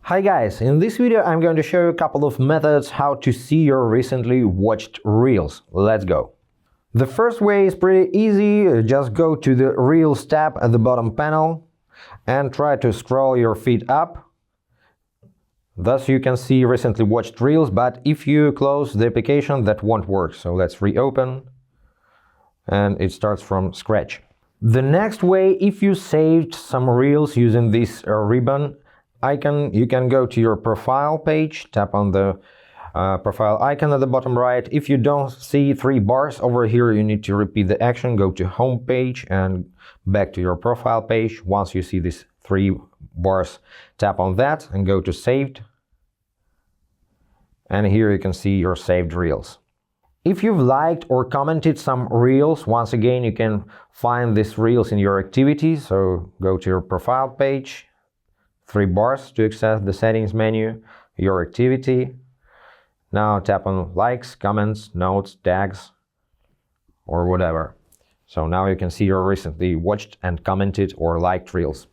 Hi guys, in this video I'm going to show you a couple of methods how to see your recently watched Reels. Let's go. The first way is pretty easy, just go to the Reels tab at the bottom panel and try to scroll your feed up. Thus you can see recently watched Reels, but if you close the application that won't work. So let's reopen and it starts from scratch. The next way, if you saved some Reels using this ribbon icon, you can go to your profile page, tap on the profile icon at the bottom right. If you don't see three bars over here, you need to repeat the action, go to home page and back to your profile page. Once you see these three bars, tap on that and go to saved. And here you can see your saved Reels. If you've liked or commented some Reels, once again you can find these Reels in your activity. So go to your profile page, three bars to access the settings menu, your activity. Now tap on likes, comments, notes, tags, or whatever. So now you can see your recently watched and commented or liked Reels.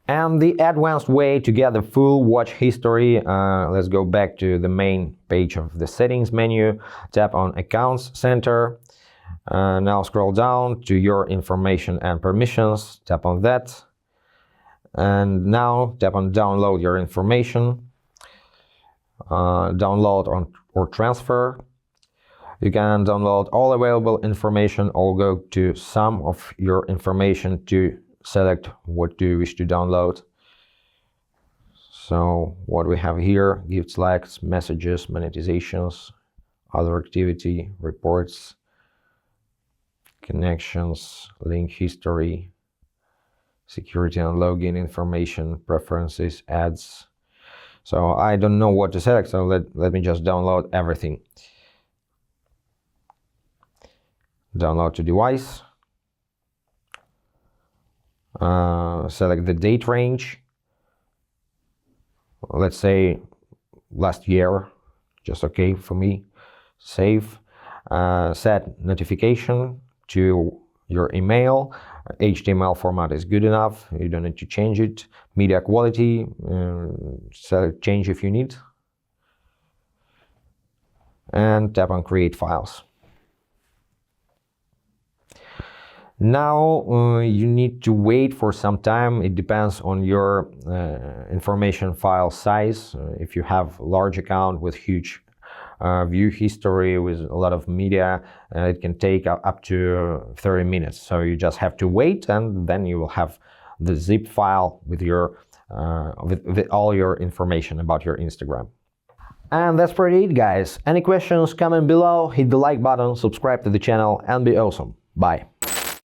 And the advanced way to get the full watch history, let's go back to the main page of the settings menu, tap on Accounts Center, now scroll down to your information and permissions, tap on that. And now tap on download your information, download or transfer. You can download all available information or go to some of your information to select what do you wish to download. So what we have here, gifts, likes, messages, monetizations, other activity, reports, connections, link history, security and login information, preferences, ads. So I don't know what to select, so let me just download everything. Download to device. Select the date range. Let's say last year, just okay for me. Save. Set notification to your email. HTML format is good enough, you don't need to change it. Media quality, select change if you need. And tap on create files. Now you need to wait for some time. It depends on your information file size. If you have a large account with huge view history with a lot of media, it can take up to 30 minutes. So you just have to wait, and then you will have the zip file with your with all your information about your Instagram. And that's pretty it, guys. Any questions, comment below, hit the like button, subscribe to the channel, and be awesome. Bye.